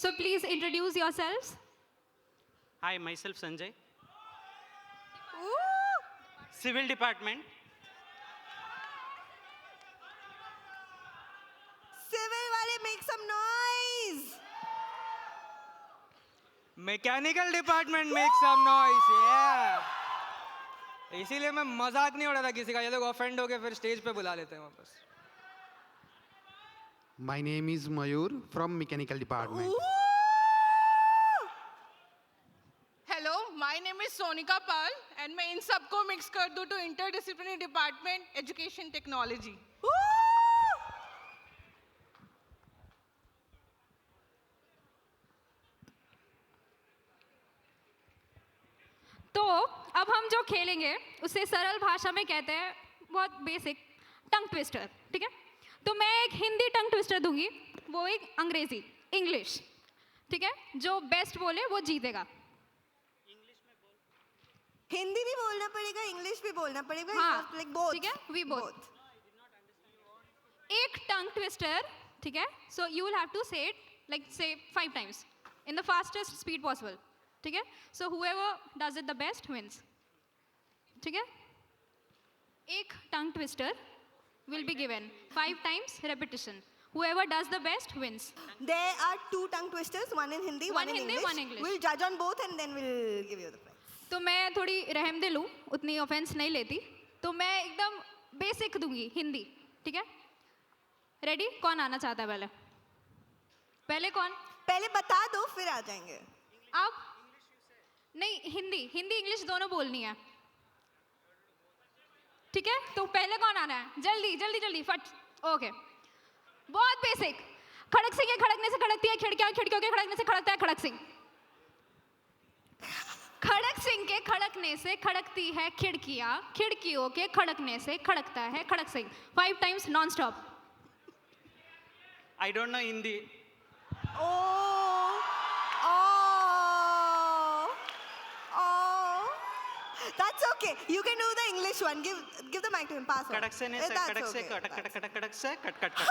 So please introduce yourselves. Hi, myself Sanjay. Ooh! Civil Department. Civil wale, make some noise. Mechanical department make some noise इसीलिए मैं मजाक नहीं उड़ा था किसी का, ये लोग ऑफेंड हो गए फिर स्टेज पे बुला लेते हैं वापस. My name is Mayur from Mechanical Department. Hello, my name is Sonika Pal and मैं इन सबको मिक्स कर दूं तो इंटरडिसिप्लिनरी डिपार्टमेंट एजुकेशन टेक्नोलॉजी. तो अब हम जो खेलेंगे उसे सरल भाषा में कहते हैं, बहुत बेसिक, टंग ट्विस्टर. ठीक है, तो मैं एक हिंदी टंग ट्विस्टर दूंगी, वो एक अंग्रेजी, इंग्लिश. ठीक है, जो बेस्ट बोले वो जीतेगा. हिंदी भी बोलना पड़ेगा, इंग्लिश भी बोलना पड़ेगा. हाँ, like both. ठीक है, we both. एक टंग ट्विस्टर, ठीक है, so you will have to say it like say 5 times in the fastest speed possible. ठीक है, so whoever does it the best wins. ठीक है, एक tongue twister will be given 5 times repetition. Whoever does the best wins. There are 2 tongue twisters, one in Hindi, one in Hindi, English. one English. We'll judge on both and then we'll give you the prize. तो मैं थोड़ी रहमदिल हूँ, उतनी offence नहीं लेती, तो मैं एकदम बेसिक दूंगी हिंदी. ठीक है, रेडी? कौन आना चाहता है पहले? पहले कौन? पहले बता दो फिर आ जाएंगे. आप नहीं, हिंदी हिंदी इंग्लिश दोनों बोलनी है. ठीक है, तो पहले कौन आना है? जल्दी जल्दी जल्दी फट. ओके, बहुत बेसिक. खड़क सिंह के खड़कने से खड़कती है खिड़कियां, खिड़कियों के खड़कने से खड़कता है खड़क सिंह. खड़क सिंह के खड़कने से खड़कती है खिड़कियां, खिड़कियों के खड़कने से खड़कता है Khadak Singh. 5 times non stop. I don't know Hindi. Oh, oh, oh. That's okay. You can do the English one. Give the mic to him. Pass on. कड़क से ने से That's कड़क से okay. कड़क कड़क कड़क कड़क से cut cut cut.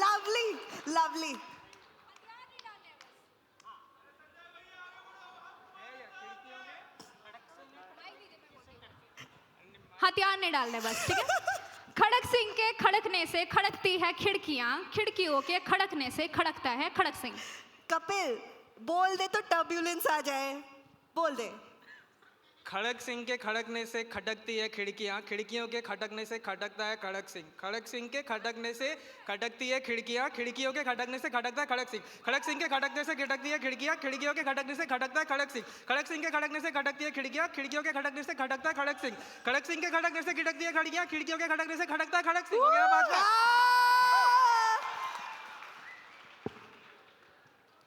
Lovely, lovely. हथियार नहीं डालने बस. ठीक है, खड़क सिंह के खड़कने से खड़कती है खिड़कियां, खिड़कियों के खड़कने से खड़कता है खड़क सिंह. कपिल, बोल दे तो टर्ब्यूलेंस आ जाए. बोल दे. खड़क सिंह के खड़कने से खटकती है खिड़कियां, खिड़कियों के खटकने से खटकता है खड़क सिंह. खड़क सिंह के खटकने से खटकती है खिड़कियां, खिड़कियों के खटकने से खटकता है खड़क सिंह. खड़क सिंह के खटकने से खटकती है खिड़कियां, खिड़कियों के खटकने से खटकता है खड़क सिंह. खड़क सिंह के खटकने से खटकती है खिड़कियां, खिड़कियों के खटकने से खटकता है खड़क सिंह. खड़क सिंह के खटकने से खटकती है खिड़कियां, खिड़कियों के खटकने से खटकता है खड़क सिंह. हो गया बात का?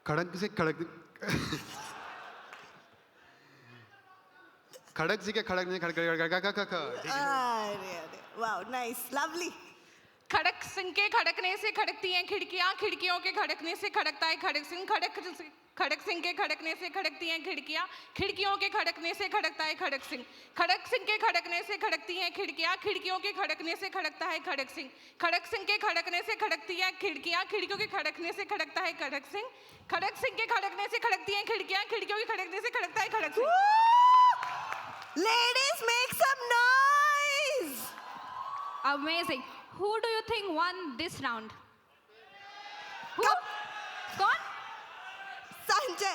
खड़क से खड़क खड़क से खड़कने खड़क. Wow, nice, lovely. खड़क सिंह के खड़कने से खड़कती हैं खिड़कियां, खिड़कियों के खड़कने से खड़कता है खड़क सिंह. खड़क सिंह के खड़कने से खड़कती हैं खिड़कियां, खिड़कियों के खड़कने से खड़कता है खड़क सिंह. खड़क सिंह के खड़कने से खड़कती हैं खिड़कियां, खिड़कियों के खड़कने से खड़कता है खड़क सिंह. खड़क सिंह के खड़कने से खड़कती हैं खिड़कियां, खिड़कियों के खड़कने से खड़कता है खड़क सिंह. खड़क सिंह के खड़कने से खड़कती हैं खिड़कियां, खिड़कियों के खड़कने से खड़कता है Khadak Singh. Ladies, make some noise. Amazing. Who do you think won this round? Who? कौन? Sanjay.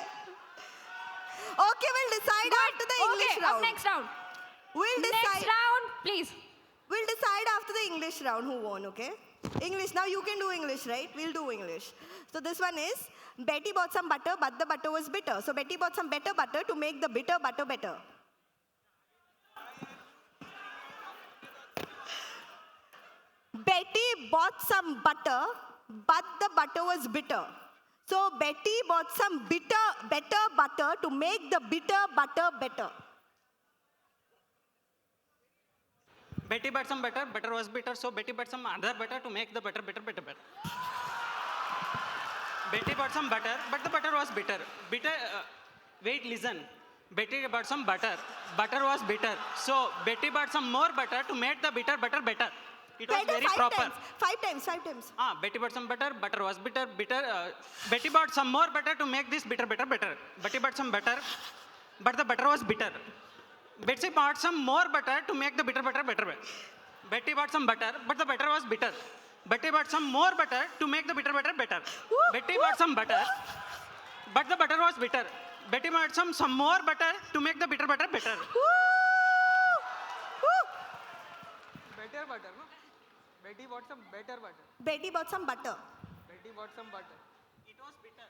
Okay, we'll decide after the English Okay, round. up next round. We'll decide. Next round, please. We'll decide after the English round who won, okay? English. Now you can do English, right? We'll do English. So this one is, Betty bought some butter, but the butter was bitter. So Betty bought some better butter to make the bitter butter better. Betty bought some butter, but the butter was bitter. So Betty bought some better butter to make the bitter butter better. Betty bought some butter, butter was bitter, so Betty bought some other butter to make the butter better. Betty bought some butter, but the butter was bitter. Wait, listen. Betty bought some butter. Butter was bitter. So Betty bought some more butter to make the bitter butter better. It was Better very five proper. times. 5 times, 5 times. Betty bought some butter, butter was bitter, Betty bought some more butter to make this bitter, better, better. Betty bought some butter, but the butter was bitter. Betsy bought some more butter to make the bitter, better, better. Betty bought some butter, but the butter was bitter. Betty bought some more butter to make the bitter, better, better. Betty bought some butter, but the butter was bitter. Betty bought some more butter to make the bitter, better, better. Woo! Woo! better butter, no? Betty bought some better butter. Betty bought some butter. Betty bought some butter. It was bitter.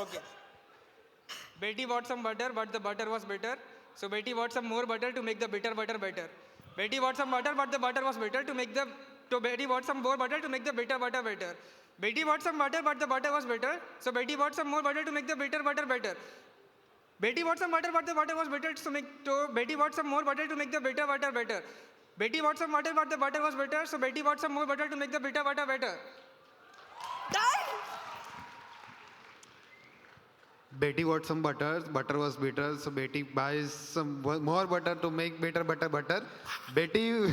Okay. Betty bought some butter, but the butter was bitter. So Betty bought some more butter to make the bitter butter better. Betty bought some butter, but the butter was bitter to make the. So Betty bought some more butter to make the bitter butter better. Betty bought some butter, but the butter was bitter. So Betty bought some more butter to make the bitter butter better. Betty bought some butter, but the butter was bitter to make. So Betty bought some more butter to make the bitter butter better. Betty bought some butter, but the butter was bitter. So Betty bought some more butter to make the bitter butter better. Done! Betty bought some butter, butter was bitter, so Betty buys some more butter to make bitter butter butter. Betty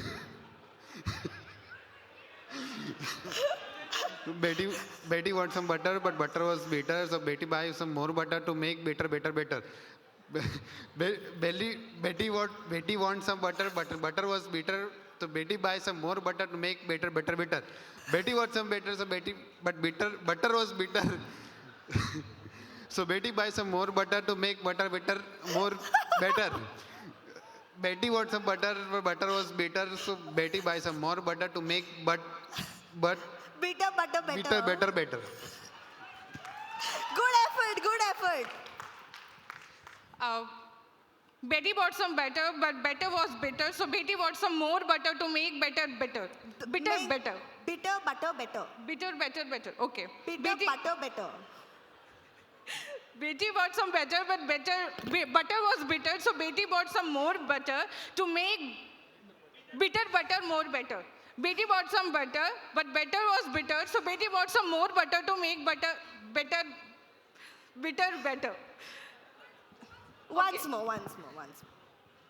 Betty wants some butter, but butter was bitter, so Betty buys some more butter to make bitter better better. Betty wants some butter, but butter was bitter, so Betty buys some more butter to make bitter better better. Betty wants some butter, so butter was bitter. So Betty buys some more butter to make butter better, more better. Betty wants some butter, but butter was bitter, so Betty buys some more butter to make Bitter, butter, better. bitter better better. Good effort, good effort. Betty bought some butter, but butter was bitter. So Betty bought some more butter to make better better. Bitter Make better. Bitter, butter, better. Bitter better better. Okay. Bitter, Betty, butter, better. Betty bought some butter, but butter was bitter. So Betty bought some more butter to make bitter butter more better. Betty bought some butter, but butter was bitter. So Betty bought some more butter to make bitter better. Once more.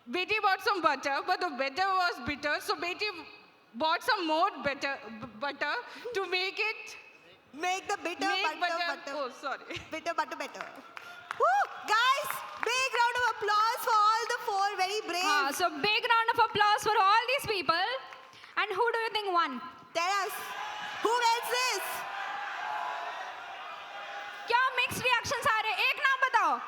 Betty bought some butter, but the butter was bitter. So Betty bought some more butter to make it Make the bitter, make butter. Oh, sorry. Bitter, butter, better. Woo! Guys, big round of applause for all the 4 very brave. So big round of applause for all these people. And who do you think won? Tell us, who wins this? क्या mixed reactions आ रहे हैं? एक नाम बताओ.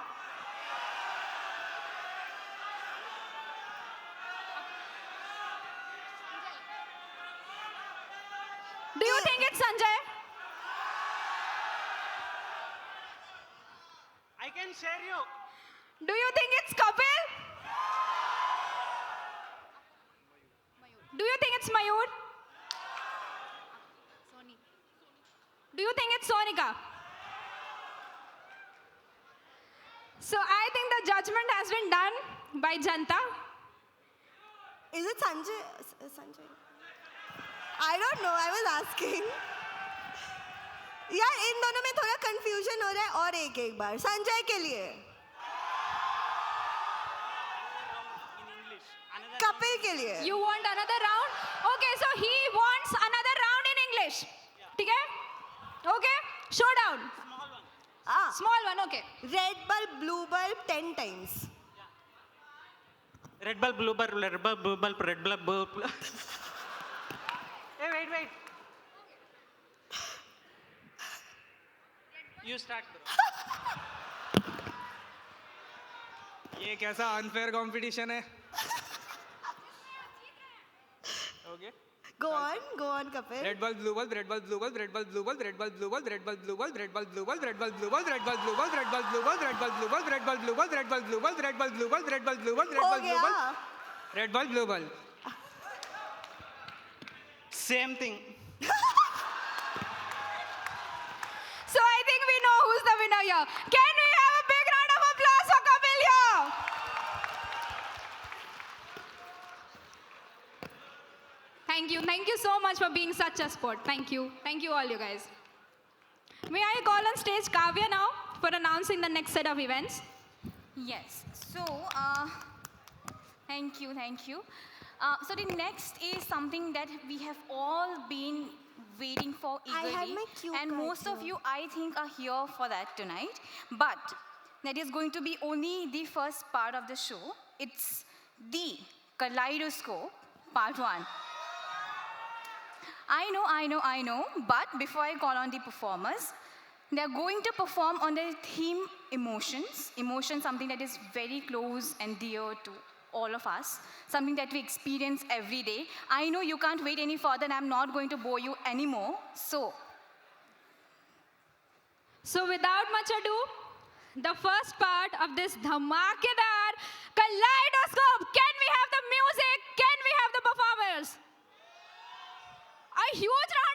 Do you think it's Sanjay? I can share you. Do you think it's Kapil? Do you think it's Mayur? Do you think it's Sonika? So I think the judgment has been done by Janta. Is it Sanjay? Sanjay? I don't know, I was asking. यार इन दोनों में थोड़ा confusion हो रहा है और एक बार संजय के लिए कपिल के लिए You want another round? Okay, so he wants another round in English. ठीक है? Okay? Showdown. ah Small one, okay. red bulb blue bulb 10 times Red bulb, blue bulb, red bulb, blue bulb, red bulb, blue bulb. Hey, wait. You start. ये कैसा unfair competition है? Okay. go on Kapil Red bulb, blue bulb, red bulb, blue bulb, red bulb, blue bulb, red bulb, blue bulb, red bulb, blue bulb, red bulb, blue bulb, red bulb, blue bulb, red bulb, blue bulb, red bulb, blue bulb, red bulb, blue bulb, red bulb, blue bulb, red bulb, blue bulb, red bulb, blue bulb, red bulb, blue bulb, red हो bulb, blue bulb, गया red bulb, blue bulb. Same thing. So I think we know who's the winner here. Can we have a big round of applause for Kapil here? Thank you so much for being such a sport. Thank you all you guys. May I call on stage Kavya now for announcing the next set of events? Yes. So, Thank you, thank you. So the next is something that we have all been waiting for I eagerly. had my cue and card most of here. you, I think, are here for that tonight. But that is going to be only the first part of the show. It's the Kaleidoscope, part 1. I know. But before I call on the performers, they're going to perform on the theme emotions. Emotion, something that is very close and dear to all of us, something that we experience every day. I know you can't wait any further, and I'm not going to bore you anymore. So, without much ado, the first part of this dhamakedar kaleidoscope. Can we have the music? Can we have the performers? A huge round